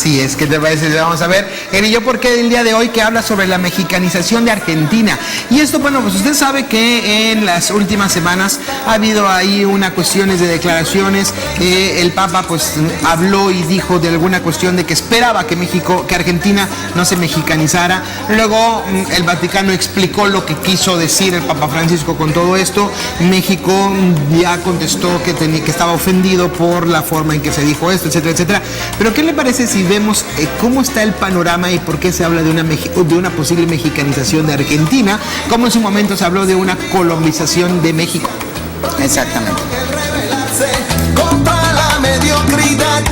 Así es, ¿qué te parece? Vamos a ver, yo por qué el día de hoy que habla sobre la mexicanización de Argentina. Y esto, bueno, pues usted sabe que en las últimas semanas ha habido ahí una cuestiones de declaraciones. El Papa pues habló y dijo de alguna cuestión de que esperaba que Argentina no se mexicanizara. Luego el Vaticano explicó lo que quiso decir el Papa Francisco con todo esto. México ya contestó que estaba ofendido por la forma en que se dijo esto, etcétera, etcétera. Pero ¿qué le parece si vemos cómo está el panorama y por qué se habla de una posible mexicanización de Argentina, como en su momento se habló de una colombización de México? Exactamente. Contra la mediocridad,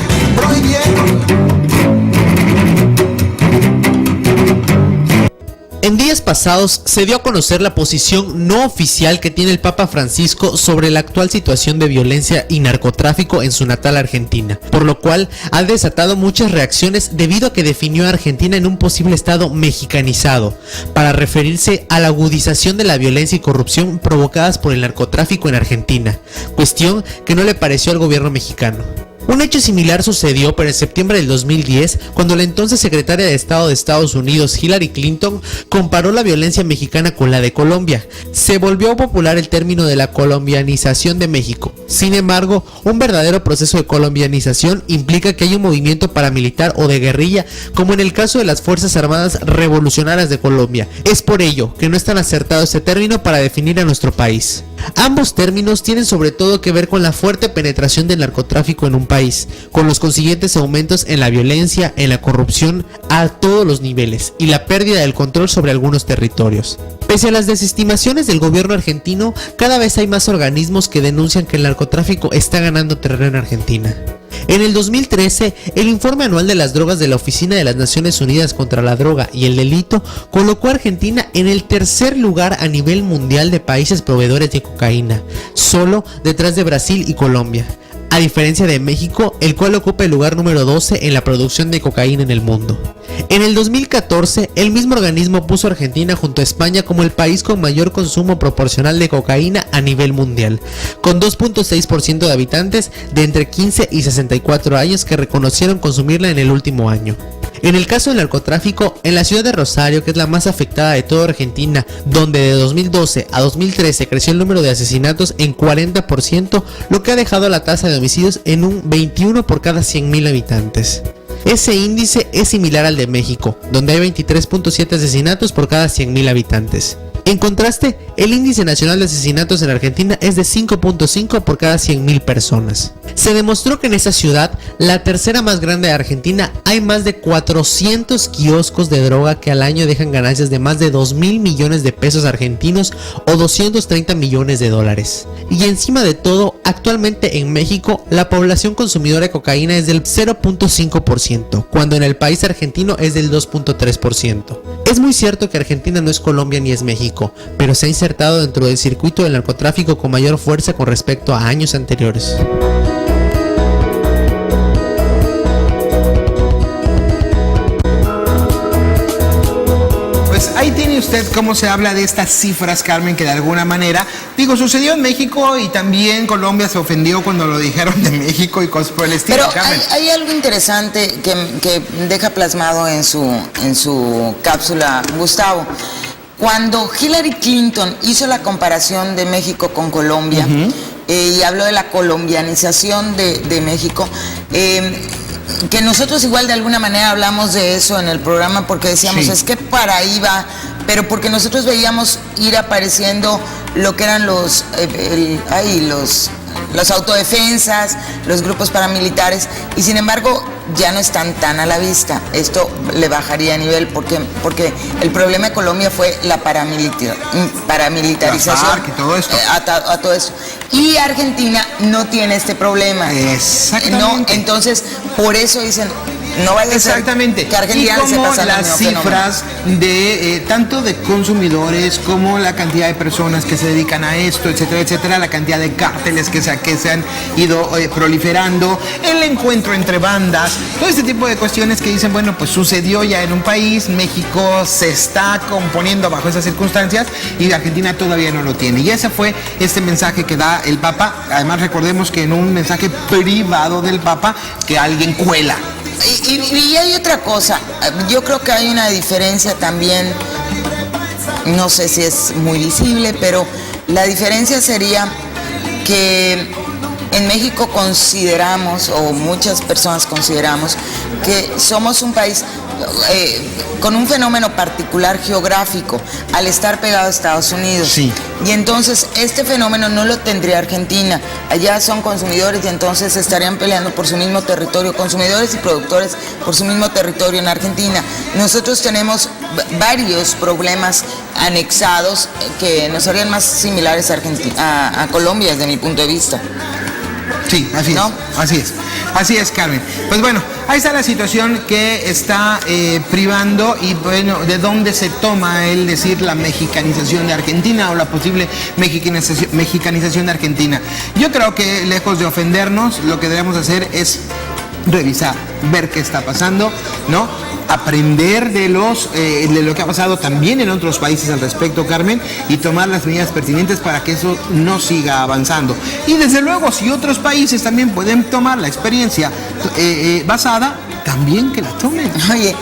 en días pasados se dio a conocer la posición no oficial que tiene el Papa Francisco sobre la actual situación de violencia y narcotráfico en su natal Argentina, por lo cual ha desatado muchas reacciones debido a que definió a Argentina en un posible estado mexicanizado, para referirse a la agudización de la violencia y corrupción provocadas por el narcotráfico en Argentina, cuestión que no le pareció al gobierno mexicano. Un hecho similar sucedió pero en septiembre del 2010, cuando la entonces secretaria de Estado de Estados Unidos, Hillary Clinton, comparó la violencia mexicana con la de Colombia. Se volvió popular el término de la colombianización de México. Sin embargo, un verdadero proceso de colombianización implica que hay un movimiento paramilitar o de guerrilla, como en el caso de las Fuerzas Armadas Revolucionarias de Colombia. Es por ello que no es tan acertado este término para definir a nuestro país. Ambos términos tienen sobre todo que ver con la fuerte penetración del narcotráfico en un país, con los consiguientes aumentos en la violencia, en la corrupción a todos los niveles y la pérdida del control sobre algunos territorios. Pese a las desestimaciones del gobierno argentino, cada vez hay más organismos que denuncian que el narcotráfico está ganando terreno en Argentina. En el 2013, el informe anual de las drogas de la Oficina de las Naciones Unidas contra la Droga y el Delito colocó a Argentina en el tercer lugar a nivel mundial de países proveedores de cocaína, solo detrás de Brasil y Colombia, a diferencia de México, el cual ocupa el lugar número 12 en la producción de cocaína en el mundo. En el 2014, el mismo organismo puso a Argentina junto a España como el país con mayor consumo proporcional de cocaína a nivel mundial, con 2.6% de habitantes de entre 15 y 64 años que reconocieron consumirla en el último año. En el caso del narcotráfico, en la ciudad de Rosario, que es la más afectada de toda Argentina, donde de 2012 a 2013 creció el número de asesinatos en 40%, lo que ha dejado la tasa de homicidios en un 21 por cada 100.000 habitantes. Ese índice es similar al de México, donde hay 23.7 asesinatos por cada 100.000 habitantes. En contraste, el índice nacional de asesinatos en Argentina es de 5.5 por cada 100.000 personas. Se demostró que en esa ciudad, la tercera más grande de Argentina, hay más de 400 kioscos de droga que al año dejan ganancias de más de 2.000 millones de pesos argentinos o 230 millones de dólares. Y encima de todo, actualmente en México, la población consumidora de cocaína es del 0.5%, cuando en el país argentino es del 2.3%. Es muy cierto que Argentina no es Colombia ni es México, pero se ha insertado dentro del circuito del narcotráfico con mayor fuerza con respecto a años anteriores. Pues ahí tiene usted cómo se habla de estas cifras, Carmen, que de alguna manera, sucedió en México y también Colombia se ofendió cuando lo dijeron de México y cosas por el estilo. Pero hay algo interesante que deja plasmado en su cápsula Gustavo. Cuando Hillary Clinton hizo la comparación de México con Colombia, y habló de la colombianización de México, que nosotros igual de alguna manera hablamos de eso en el programa porque decíamos, es que para ahí va, pero porque nosotros veíamos ir apareciendo lo que eran los autodefensas, los grupos paramilitares, y sin embargo ya no están tan a la vista. Esto le bajaría a nivel porque el problema de Colombia fue la paramilitarización a todo esto. Y Argentina no tiene este problema. Exactamente. No, entonces, por eso dicen, no vaya a ser que Argentina y se pasa las cifras de tanto de consumidores como la cantidad de personas que se dedican a esto, etcétera, etcétera, la cantidad de cárteles que se han ido proliferando, el encuentro entre bandas, todo este tipo de cuestiones que dicen, bueno, pues sucedió ya en un país, México se está componiendo bajo esas circunstancias y Argentina todavía no lo tiene. Y ese fue este mensaje que da el Papa. Además, recordemos que en un mensaje privado del Papa que alguien cuela. Y hay otra cosa, yo creo que hay una diferencia también, no sé si es muy visible, pero la diferencia sería que en México consideramos, o muchas personas consideramos, que somos un país con un fenómeno particular geográfico, al estar pegado a Estados Unidos. Sí. Y entonces este fenómeno no lo tendría Argentina. Allá son consumidores y entonces estarían peleando por su mismo territorio, consumidores y productores por su mismo territorio en Argentina. Nosotros tenemos varios problemas anexados que nos harían más similares a Colombia desde mi punto de vista. Sí, así ¿No? es, así es. Así es, Carmen. Pues bueno, ahí está la situación que está privando y bueno, de dónde se toma el decir la mexicanización de Argentina o la posible mexicanización de Argentina. Yo creo que lejos de ofendernos, lo que debemos hacer es revisar, ver qué está pasando, ¿no? Aprender de lo que ha pasado también en otros países al respecto, Carmen, y tomar las medidas pertinentes para que eso no siga avanzando. Y desde luego, si otros países también pueden tomar la experiencia basada, también que la tomen. Oye,